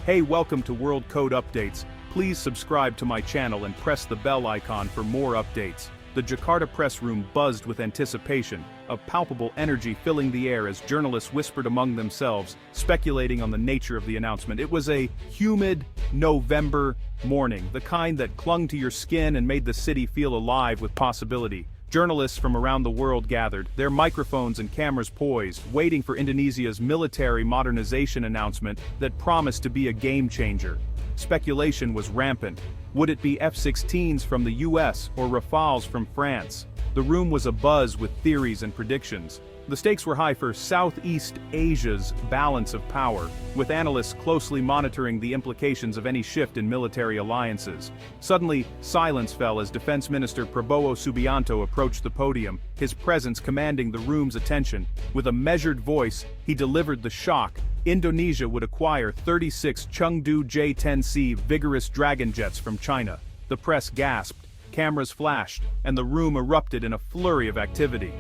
Hey, welcome to World Code Updates. Please subscribe to my channel and press the bell icon for more updates. The Jakarta press room buzzed with anticipation, a palpable energy filling the air as journalists whispered among themselves, speculating on the nature of the announcement. It was a humid November morning, the kind that clung to your skin and made the city feel alive with possibility. Journalists from around the world gathered, their microphones and cameras poised, waiting for Indonesia's military modernization announcement that promised to be a game changer. Speculation was rampant. Would it be F-16s from the US or Rafales from France? The room was abuzz with theories and predictions. The stakes were high for Southeast Asia's balance of power, with analysts closely monitoring the implications of any shift in military alliances. Suddenly, silence fell as Defense Minister Prabowo Subianto approached the podium, his presence commanding the room's attention. With a measured voice, he delivered the shock. Indonesia would acquire 36 Chengdu J-10C vigorous Dragon jets from China. The press gasped, cameras flashed, and the room erupted in a flurry of activity.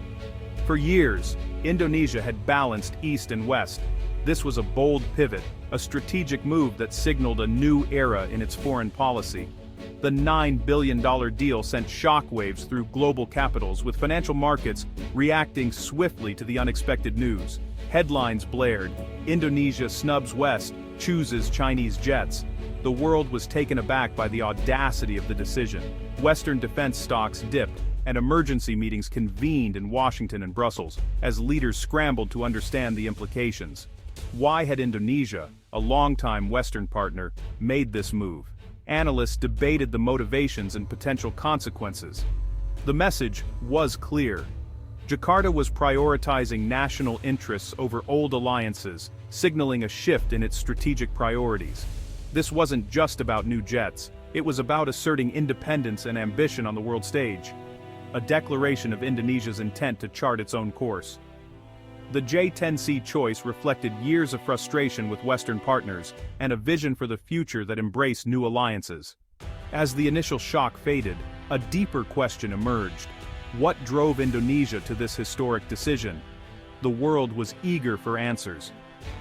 For years, Indonesia had balanced East and West. This was a bold pivot, a strategic move that signaled a new era in its foreign policy. The $9 billion deal sent shockwaves through global capitals, with financial markets reacting swiftly to the unexpected news. Headlines blared, "Indonesia snubs West, chooses Chinese jets." The world was taken aback by the audacity of the decision. Western defense stocks dipped, and emergency meetings convened in Washington and Brussels, as leaders scrambled to understand the implications. Why had Indonesia, a longtime Western partner, made this move? Analysts debated the motivations and potential consequences. The message was clear. Jakarta was prioritizing national interests over old alliances, signaling a shift in its strategic priorities. This wasn't just about new jets, it was about asserting independence and ambition on the world stage. A declaration of Indonesia's intent to chart its own course. The J-10C choice reflected years of frustration with Western partners and a vision for the future that embraced new alliances. As the initial shock faded, a deeper question emerged. What drove Indonesia to this historic decision? The world was eager for answers.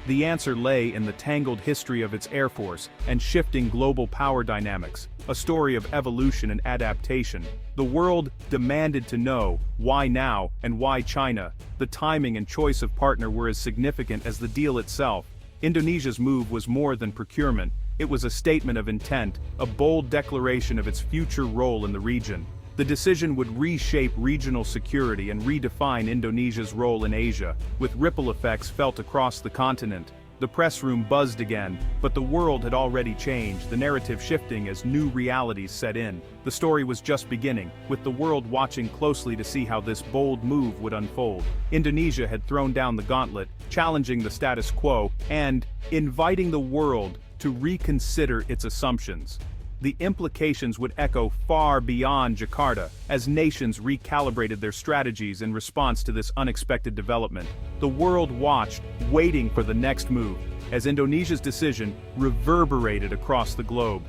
The answer lay in the tangled history of its air force and shifting global power dynamics, a story of evolution and adaptation. The world demanded to know why now and why China. The timing and choice of partner were as significant as the deal itself. Indonesia's move was more than procurement. It was a statement of intent, a bold declaration of its future role in the region. The decision would reshape regional security and redefine Indonesia's role in Asia, with ripple effects felt across the continent. The press room buzzed again, but the world had already changed, the narrative shifting as new realities set in. The story was just beginning, with the world watching closely to see how this bold move would unfold. Indonesia had thrown down the gauntlet, challenging the status quo, and inviting the world to reconsider its assumptions. The implications would echo far beyond Jakarta, as nations recalibrated their strategies in response to this unexpected development. The world watched, waiting for the next move, as Indonesia's decision reverberated across the globe.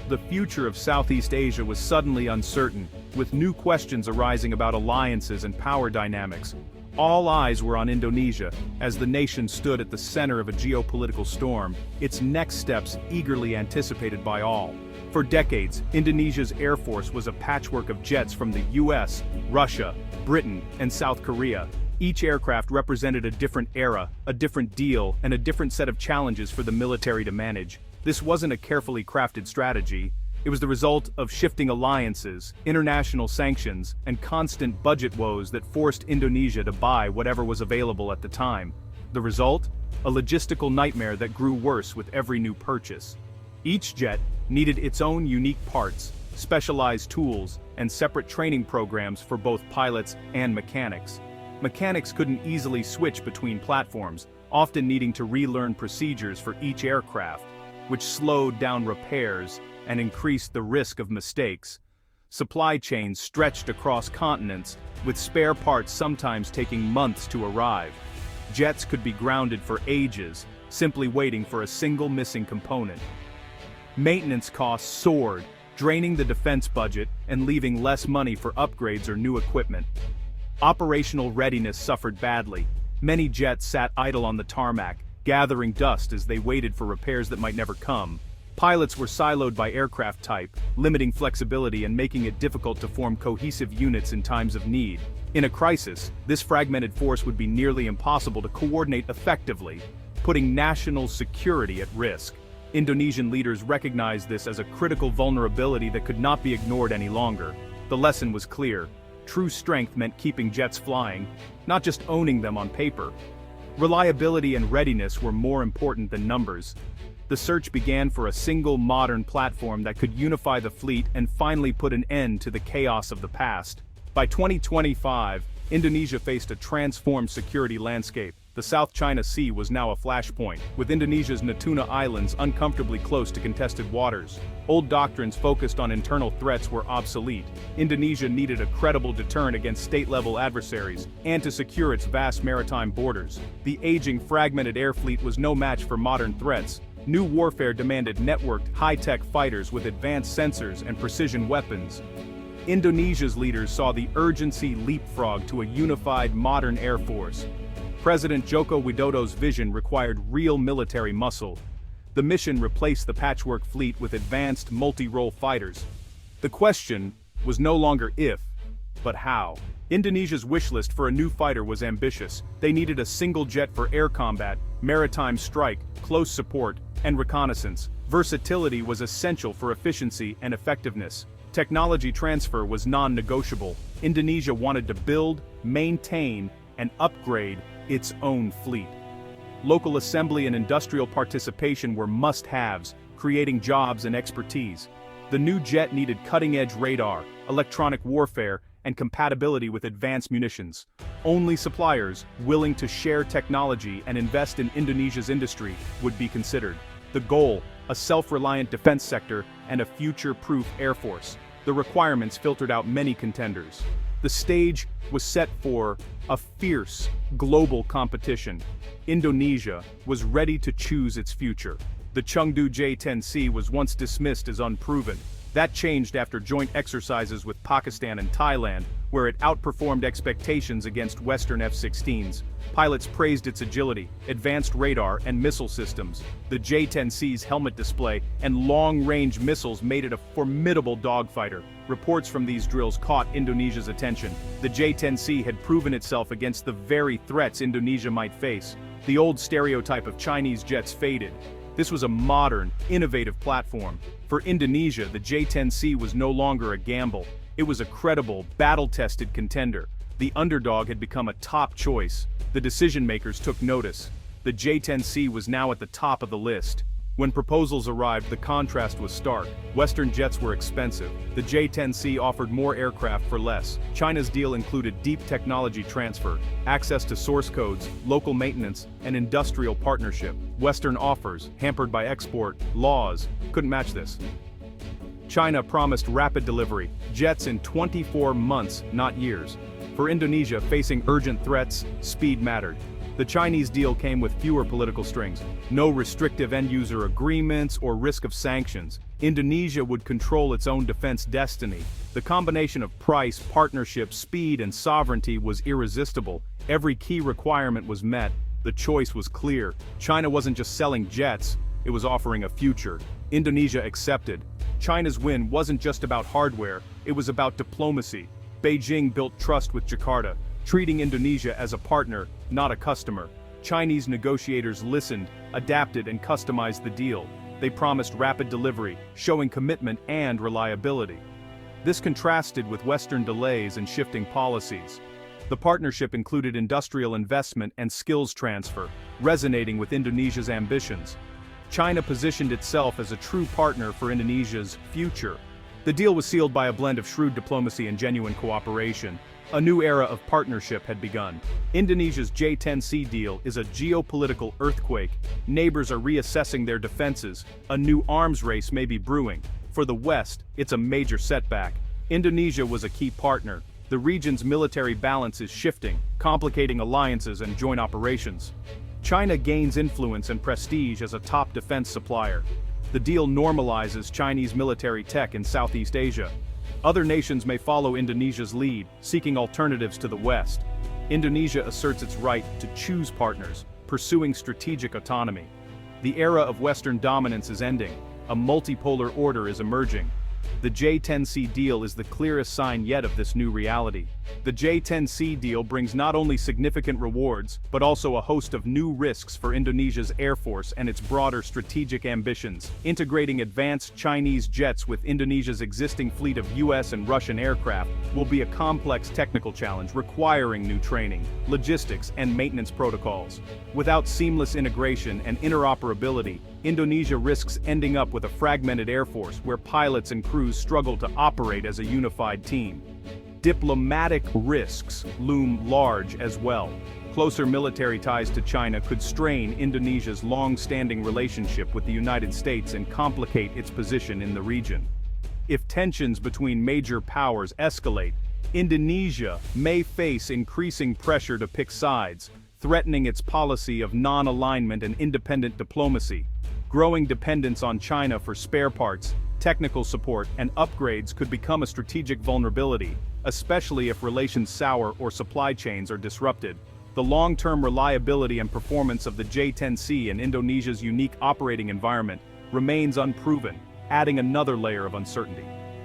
The future of Southeast Asia was suddenly uncertain, with new questions arising about alliances and power dynamics. All eyes were on Indonesia, as the nation stood at the center of a geopolitical storm, its next steps eagerly anticipated by all. For decades, Indonesia's air force was a patchwork of jets from the US, Russia, Britain, and South Korea. Each aircraft represented a different era, a different deal, and a different set of challenges for the military to manage. This wasn't a carefully crafted strategy. It was the result of shifting alliances, international sanctions, and constant budget woes that forced Indonesia to buy whatever was available at the time. The result? A logistical nightmare that grew worse with every new purchase. Each jet needed its own unique parts, specialized tools, and separate training programs for both pilots and mechanics. Mechanics couldn't easily switch between platforms, often needing to relearn procedures for each aircraft, which slowed down repairs and increased the risk of mistakes. Supply chains stretched across continents, with spare parts sometimes taking months to arrive. Jets could be grounded for ages, simply waiting for a single missing component. Maintenance costs soared, draining the defense budget and leaving less money for upgrades or new equipment. Operational readiness suffered badly. Many jets sat idle on the tarmac, gathering dust as they waited for repairs that might never come. Pilots were siloed by aircraft type, limiting flexibility and making it difficult to form cohesive units in times of need. In a crisis, this fragmented force would be nearly impossible to coordinate effectively, putting national security at risk. Indonesian leaders recognized this as a critical vulnerability that could not be ignored any longer. The lesson was clear. True strength meant keeping jets flying, not just owning them on paper. Reliability and readiness were more important than numbers. The search began for a single modern platform that could unify the fleet and finally put an end to the chaos of the past. By 2025, Indonesia faced a transformed security landscape. The South China Sea was now a flashpoint, with Indonesia's Natuna Islands uncomfortably close to contested waters. Old doctrines focused on internal threats were obsolete. Indonesia needed a credible deterrent against state-level adversaries, and to secure its vast maritime borders. The aging, fragmented air fleet was no match for modern threats. New warfare demanded networked, high-tech fighters with advanced sensors and precision weapons. Indonesia's leaders saw the urgency leapfrog to a unified modern air force. President Joko Widodo's vision required real military muscle. The mission replaced the patchwork fleet with advanced multi-role fighters. The question was no longer if, but how. Indonesia's wish list for a new fighter was ambitious. They needed a single jet for air combat, maritime strike, close support, and reconnaissance. Versatility was essential for efficiency and effectiveness. Technology transfer was non-negotiable. Indonesia wanted to build, maintain, and upgrade its own fleet. Local assembly and industrial participation were must-haves, creating jobs and expertise. The new jet needed cutting-edge radar, electronic warfare, and compatibility with advanced munitions. Only suppliers willing to share technology and invest in Indonesia's industry would be considered. The goal, a self-reliant defense sector and a future-proof air force. The requirements filtered out many contenders. The stage was set for a fierce, global competition. Indonesia was ready to choose its future. The Chengdu J-10C was once dismissed as unproven. That changed after joint exercises with Pakistan and Thailand, where it outperformed expectations against Western F-16s. Pilots praised its agility, advanced radar and missile systems. The J-10C's helmet display and long-range missiles made it a formidable dogfighter. Reports from these drills caught Indonesia's attention. The J-10C had proven itself against the very threats Indonesia might face. The old stereotype of Chinese jets faded. This was a modern, innovative platform. For Indonesia, the J-10C was no longer a gamble. It was a credible, battle-tested contender. The underdog had become a top choice. The decision-makers took notice. The J-10C was now at the top of the list. When proposals arrived, the contrast was stark. Western jets were expensive. The J-10C offered more aircraft for less. China's deal included deep technology transfer, access to source codes, local maintenance, and industrial partnership. Western offers, hampered by export laws, couldn't match this. China promised rapid delivery, jets in 24 months, not years. For Indonesia, facing urgent threats, speed mattered. The Chinese deal came with fewer political strings. No restrictive end-user agreements or risk of sanctions. Indonesia would control its own defense destiny. The combination of price, partnership, speed, and sovereignty was irresistible. Every key requirement was met. The choice was clear. China wasn't just selling jets, it was offering a future. Indonesia accepted. China's win wasn't just about hardware, it was about diplomacy. Beijing built trust with Jakarta, treating Indonesia as a partner, not a customer. Chinese negotiators listened, adapted, and customized the deal. They promised rapid delivery, showing commitment and reliability. This contrasted with Western delays and shifting policies. The partnership included industrial investment and skills transfer, resonating with Indonesia's ambitions. China positioned itself as a true partner for Indonesia's future. The deal was sealed by a blend of shrewd diplomacy and genuine cooperation. A new era of partnership had begun. Indonesia's J-10C deal is a geopolitical earthquake. Neighbors are reassessing their defenses. A new arms race may be brewing. For the West, it's a major setback. Indonesia was a key partner. The region's military balance is shifting, complicating alliances and joint operations. China gains influence and prestige as a top defense supplier. The deal normalizes Chinese military tech in Southeast Asia. Other nations may follow Indonesia's lead, seeking alternatives to the West. Indonesia asserts its right to choose partners. pursuing strategic autonomy. The era of Western dominance is ending. A multipolar order is emerging. The J10C deal is the clearest sign yet of this new reality. The J10C deal brings not only significant rewards, but also a host of new risks for Indonesia's Air Force and its broader strategic ambitions. Integrating advanced Chinese jets with Indonesia's existing fleet of US and Russian aircraft will be a complex technical challenge requiring new training, logistics, and maintenance protocols. Without seamless integration and interoperability, Indonesia risks ending up with a fragmented air force where pilots and crews struggle to operate as a unified team. Diplomatic risks loom large as well. Closer military ties to China could strain Indonesia's long-standing relationship with the United States and complicate its position in the region. If tensions between major powers escalate, Indonesia may face increasing pressure to pick sides, threatening its policy of non-alignment and independent diplomacy. Growing dependence on China for spare parts, technical support, and upgrades could become a strategic vulnerability, especially if relations sour or supply chains are disrupted. The long-term reliability and performance of the J10C in Indonesia's unique operating environment remains unproven, adding another layer of uncertainty.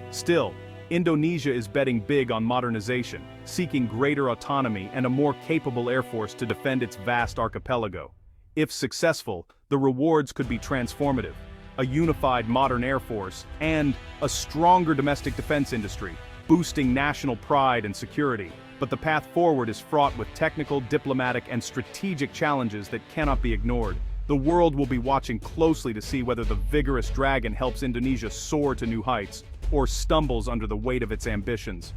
Still, Indonesia is betting big on modernization, seeking greater autonomy and a more capable air force to defend its vast archipelago. If successful, the rewards could be transformative: a unified modern air force and a stronger domestic defense industry, boosting national pride and security. But the path forward is fraught with technical, diplomatic, and strategic challenges that cannot be ignored. The world will be watching closely to see whether the vigorous dragon helps Indonesia soar to new heights, or stumbles under the weight of its ambitions.